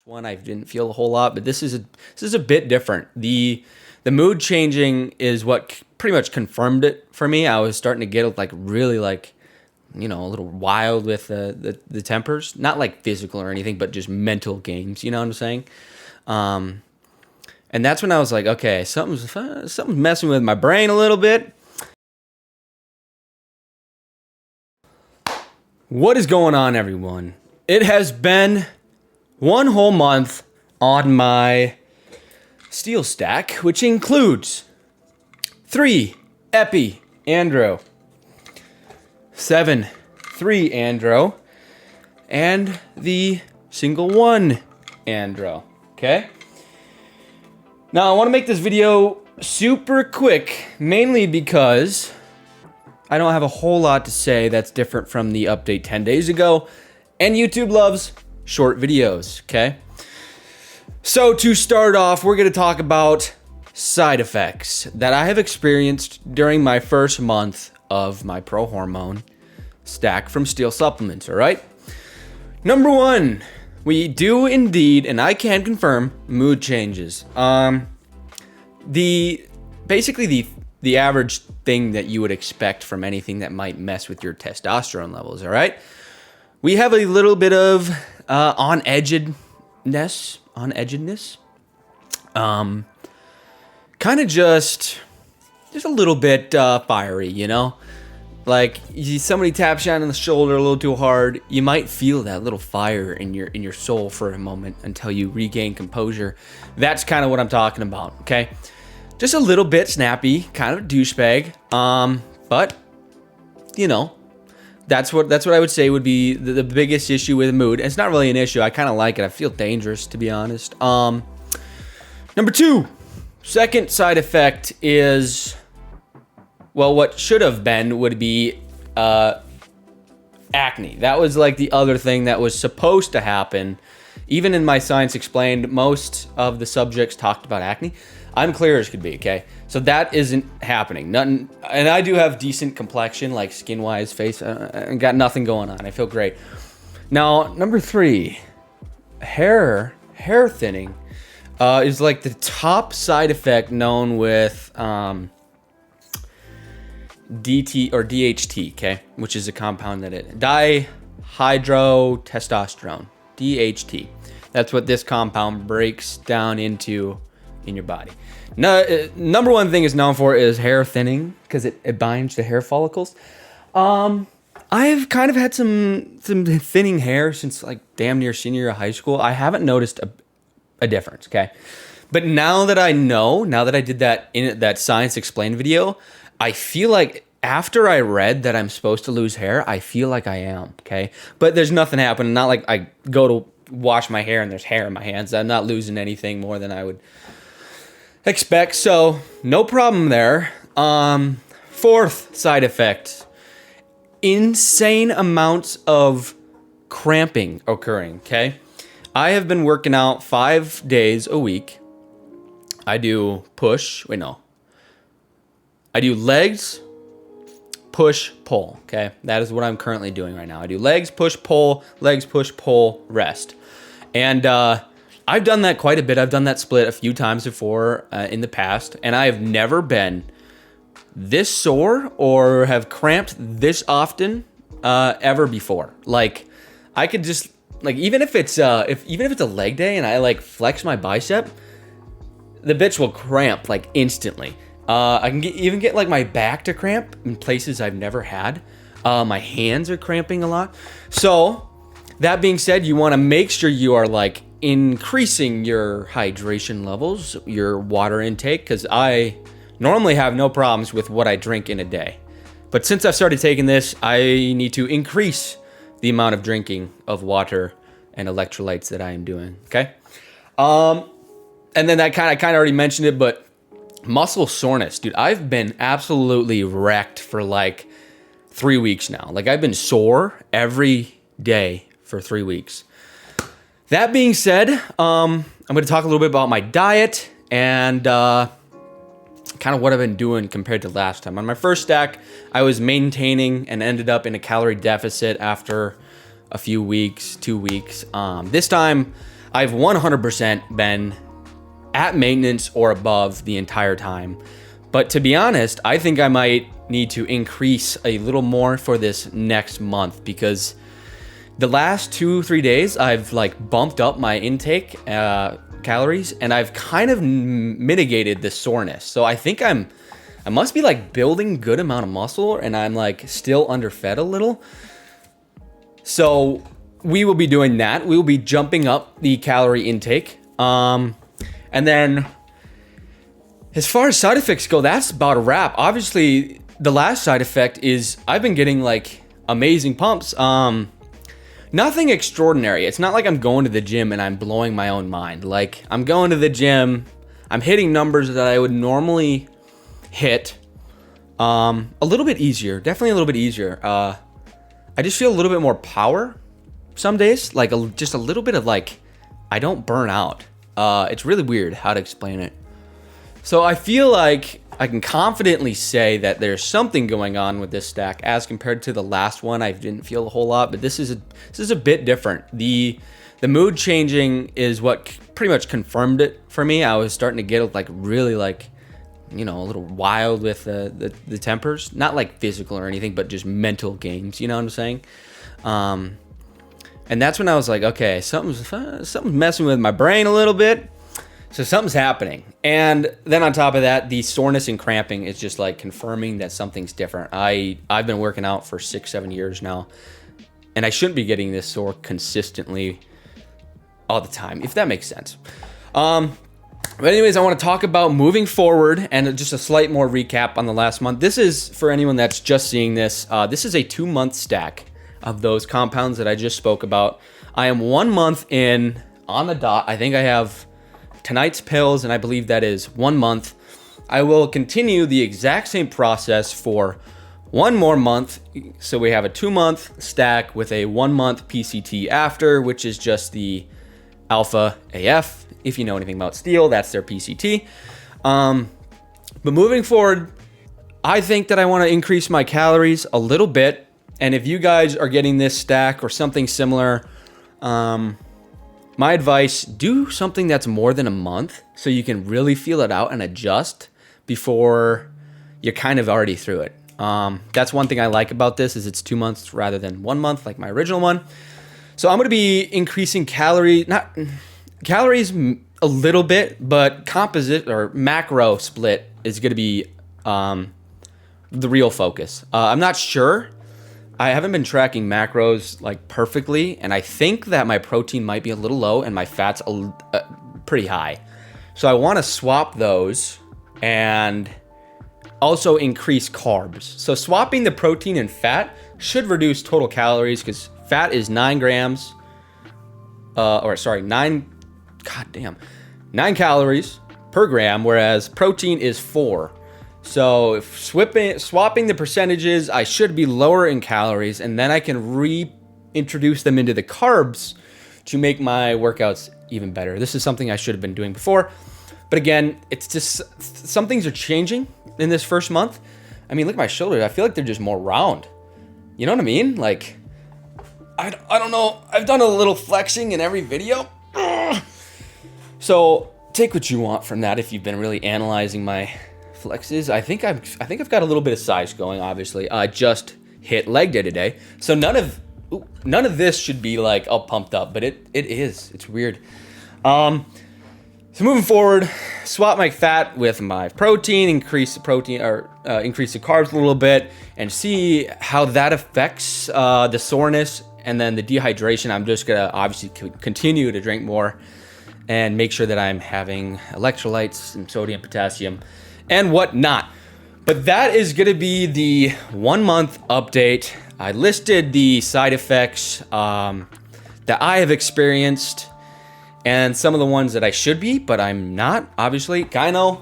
one I didn't feel a whole lot, but this is a bit different. The mood changing is what pretty much confirmed it for me. I was starting to get like really like, you know, a little wild with the tempers, not like physical or anything, but just mental games. You know what I'm saying? And that's when I was like, okay, something's messing with my brain a little bit. What is going on, everyone? It has been 1 whole month on my steel stack, which includes 3 Epi Andro, 7 3 Andro, and the single 1 Andro. Okay? Now, I want to make this video super quick, mainly because I don't have a whole lot to say that's different from the update 10 days ago, and YouTube loves short videos, okay? So to start off, we're gonna talk about side effects that I have experienced during my first month of my pro hormone stack from Steel Supplements, all right? Number 1, we do indeed, and I can confirm, mood changes. Basically the average thing that you would expect from anything that might mess with your testosterone levels, all right? We have a little bit of on-edgedness. Kind of just a little bit fiery, you know? Like, somebody taps you on the shoulder a little too hard, you might feel that little fire in your soul for a moment until you regain composure. That's kind of what I'm talking about, okay? Just a little bit snappy, kind of a douchebag, but, you know, that's what I would say would be the biggest issue with mood. It's not really an issue. I kind of like it. I feel dangerous, to be honest. Number 2, second side effect is, well, what should have been would be acne. That was like the other thing that was supposed to happen. Even in my Science Explained, most of the subjects talked about acne. I'm clear as could be, okay? So that isn't happening. Nothing, and I do have decent complexion, like skin-wise, face. I got nothing going on. I feel great. Now, number 3, hair thinning is like the top side effect known with DT or DHT, okay? Which is a compound that dihydrotestosterone, DHT. That's what this compound breaks down into in your body. Number 1 thing it's known for is hair thinning because it binds to hair follicles. I've kind of had some thinning hair since like damn near senior year of high school. I haven't noticed a difference, okay? But now that I know, now that I did that in that Science Explained video, I feel like after I read that I'm supposed to lose hair, I feel like I am, okay? But there's nothing happening. Not like I go to wash my hair and there's hair in my hands. I'm not losing anything more than I would expect, so no problem there. 4th side effect, insane amounts of cramping occurring, okay? I have been working out 5 days a week. I do I do legs, push, pull, okay? That is what I'm currently doing right now. I do legs, push, pull, rest. And I've done that quite a bit. I've done that split a few times before in the past, and I have never been this sore or have cramped this often ever before. Like, I could just like even if it's a leg day and I like flex my bicep, the bitch will cramp like instantly. I can even get like my back to cramp in places I've never had. My hands are cramping a lot. So that being said, you want to make sure you are like increasing your hydration levels, your water intake, because I normally have no problems with what I drink in a day. But since I've started taking this, I need to increase the amount of drinking of water and electrolytes that I am doing, okay? And then I kind of already mentioned it, but muscle soreness, dude. I've been absolutely wrecked for like 3 weeks now. Like, I've been sore every day for 3 weeks. That being said, I'm going to talk a little bit about my diet and kind of what I've been doing compared to last time. On my first stack, I was maintaining and ended up in a calorie deficit after a few weeks, 2 weeks. This time, I've 100% been at maintenance or above the entire time. But to be honest, I think I might need to increase a little more for this next month, because the last 2-3 days I've like bumped up my intake calories, and I've kind of mitigated the soreness. So I think I must be like building good amount of muscle, and I'm like still underfed a little. So we will be doing that. We will be jumping up the calorie intake. And then as far as side effects go, that's about a wrap. Obviously, the last side effect is I've been getting like amazing pumps. Nothing extraordinary. It's not like I'm going to the gym and I'm blowing my own mind. Like, I'm going to the gym, I'm hitting numbers that I would normally hit. A little bit easier, definitely a little bit easier. I just feel a little bit more power some days, like just a little bit of like, I don't burn out. It's really weird how to explain it. So I feel like I can confidently say that there's something going on with this stack as compared to the last one. I didn't feel a whole lot, but this is a bit different. The mood changing is what pretty much confirmed it for me. I was starting to get like really like, you know, a little wild with the tempers, not like physical or anything, but just mental games. You know what I'm saying? And that's when I was like, okay, something's messing with my brain a little bit. So something's happening. And then on top of that, the soreness and cramping is just like confirming that something's different. I've been working out for 6-7 years now, and I shouldn't be getting this sore consistently all the time, if that makes sense. But anyways, I want to talk about moving forward and just a slight more recap on the last month. This is, for anyone that's just seeing this, this is a 2-month stack of those compounds that I just spoke about. I am 1 month in on the dot. I think I have tonight's pills, and I believe that is 1 month. I will continue the exact same process for 1 more month. So we have a 2-month stack with a 1-month PCT after, which is just the Alpha AF. If you know anything about steel, that's their PCT. But moving forward, I think that I want to increase my calories a little bit. And if you guys are getting this stack or something similar, my advice, do something that's more than a month so you can really feel it out and adjust before you're kind of already through it. That's one thing I like about this, is it's 2 months rather than 1 month like my original one. So I'm going to be increasing calories a little bit, but composite or macro split is going to be the real focus. I'm not sure. I haven't been tracking macros like perfectly, and I think that my protein might be a little low and my fat's pretty high. So I want to swap those and also increase carbs. So swapping the protein and fat should reduce total calories, because fat is 9 calories per gram, whereas protein is 4. So if swapping the percentages, I should be lower in calories, and then I can reintroduce them into the carbs to make my workouts even better. This is something I should have been doing before. But again, it's just some things are changing in this first month. I mean, look at my shoulders. I feel like they're just more round. You know what I mean? Like, I don't know. I've done a little flexing in every video. So take what you want from that if you've been really analyzing my flexes. I think I've got a little bit of size going. Obviously, I just hit leg day today, so none of this should be like all pumped up, but it is. It's weird. So moving forward, swap my fat with my protein, increase the protein or increase the carbs a little bit, and see how that affects the soreness and then the dehydration. I'm just gonna obviously continue to drink more and make sure that I'm having electrolytes and sodium, potassium, and whatnot. But that is gonna be the 1 month update. I listed the side effects that I have experienced and some of the ones that I should be, but I'm not, obviously. Gyno,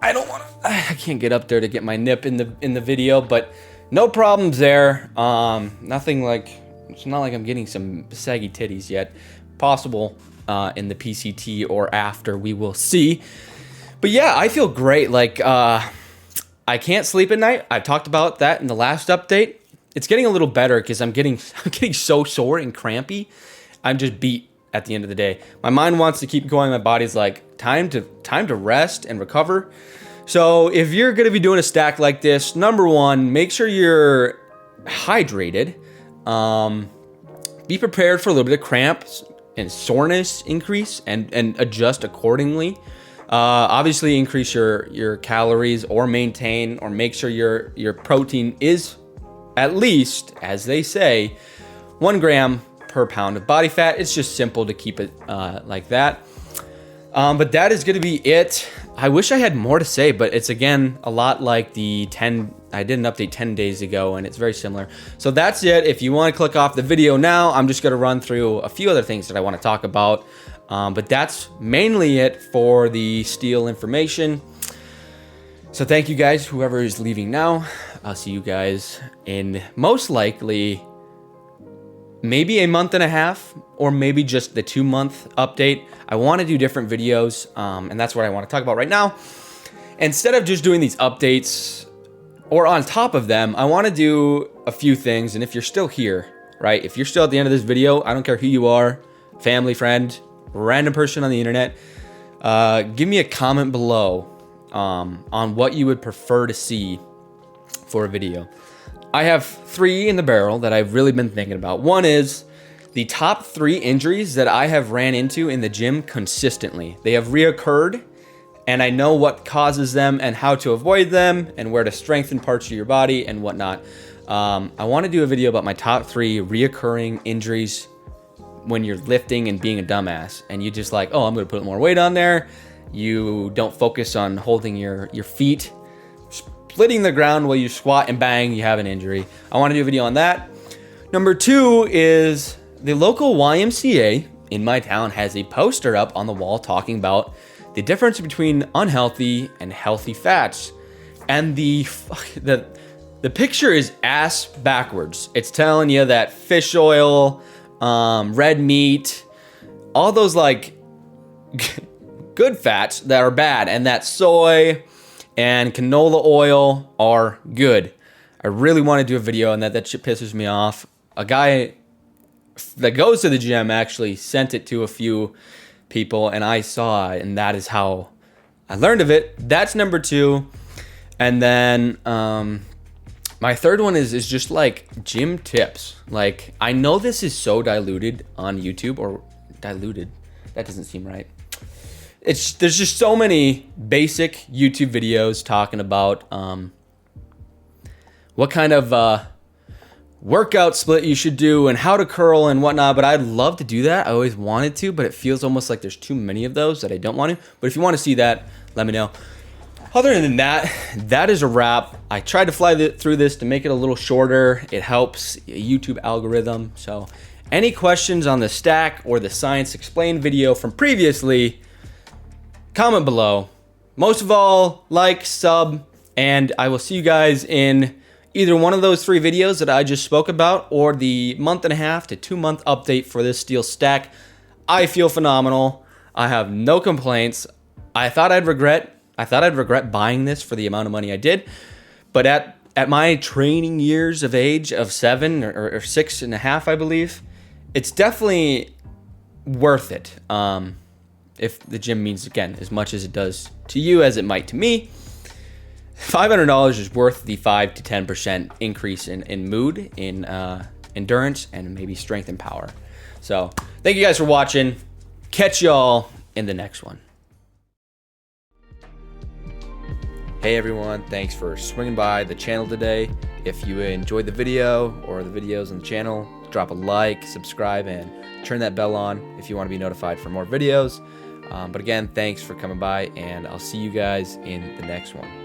I can't get up there to get my nip in the video, but no problems there. Nothing like, it's not like I'm getting some saggy titties yet. Possible in the PCT or after, we will see. But yeah, I feel great. Like, I can't sleep at night. I talked about that in the last update. It's getting a little better because I'm getting so sore and crampy. I'm just beat. at the end of the day. My mind wants to keep going. My body's like, time to rest and recover. So if you're going to be doing a stack like this, number one, make sure you're hydrated. Be prepared for a little bit of cramps and soreness increase and adjust accordingly. Obviously increase your calories or maintain or make sure your protein is at least, as they say, 1 gram per pound of body fat. It's just simple to keep it like that. But that is going to be it. I wish I had more to say, but it's again a lot like the 10. I did an update 10 days ago, and it's very similar. So that's it. If you want to click off the video now, I'm just going to run through a few other things that I want to talk about. But that's mainly it for the steel information. So thank you guys, whoever is leaving now. I'll see you guys in most likely maybe a month and a half, or maybe just the 2-month update. I want to do different videos, and that's what I want to talk about right now. Instead of just doing these updates, or on top of them, I want to do a few things. And if you're still here, right? If you're still at the end of this video, I don't care who you are, family, friend, random person on the internet, give me a comment below on what you would prefer to see for a video. I have 3 in the barrel that I've really been thinking about. One is the top 3 injuries that I have ran into in the gym consistently. They have reoccurred, and I know what causes them and how to avoid them and where to strengthen parts of your body and whatnot. I want to do a video about my top 3 reoccurring injuries when you're lifting and being a dumbass, and you just like, oh, I'm going to put more weight on there. You don't focus on holding your feet, splitting the ground while you squat, and bang, you have an injury. I want to do a video on that. Number 2 is the local YMCA in my town has a poster up on the wall talking about the difference between unhealthy and healthy fats. And the picture is ass backwards. It's telling you that fish oil, red meat, all those like good fats that are bad, and that soy and canola oil are good. I really want to do a video on that. That shit pisses me off. A guy that goes to the gym actually sent it to a few people, and I saw it, and that is how I learned of it. That's number 2. And then my third one is just like gym tips. Like, I know this is so diluted on YouTube, or diluted. That doesn't seem right. There's just so many basic YouTube videos talking about what kind of workout split you should do and how to curl and whatnot. But I'd love to do that. I always wanted to, but it feels almost like there's too many of those that I don't want to. But if you want to see that, let me know. Other than that, that is a wrap. I tried to fly through this to make it a little shorter. It helps YouTube algorithm. So any questions on the stack or the science explained video from previously, comment below. Most of all, like, sub, and I will see you guys in either one of those 3 videos that I just spoke about, or the 1.5 to 2-month update for this steel stack. I feel phenomenal. I have no complaints. I thought I'd regret buying this for the amount of money I did, but at my training years of age of 7 or 6.5, I believe, it's definitely worth it. If the gym means, again, as much as it does to you as it might to me, $500 is worth the 5 to 10% increase in mood, in endurance, and maybe strength and power. So thank you guys for watching. Catch y'all in the next one. Hey everyone, thanks for swinging by the channel today. If you enjoyed the video or the videos on the channel, drop a like, subscribe, and turn that bell on if you want to be notified for more videos. But again, thanks for coming by, and I'll see you guys in the next one.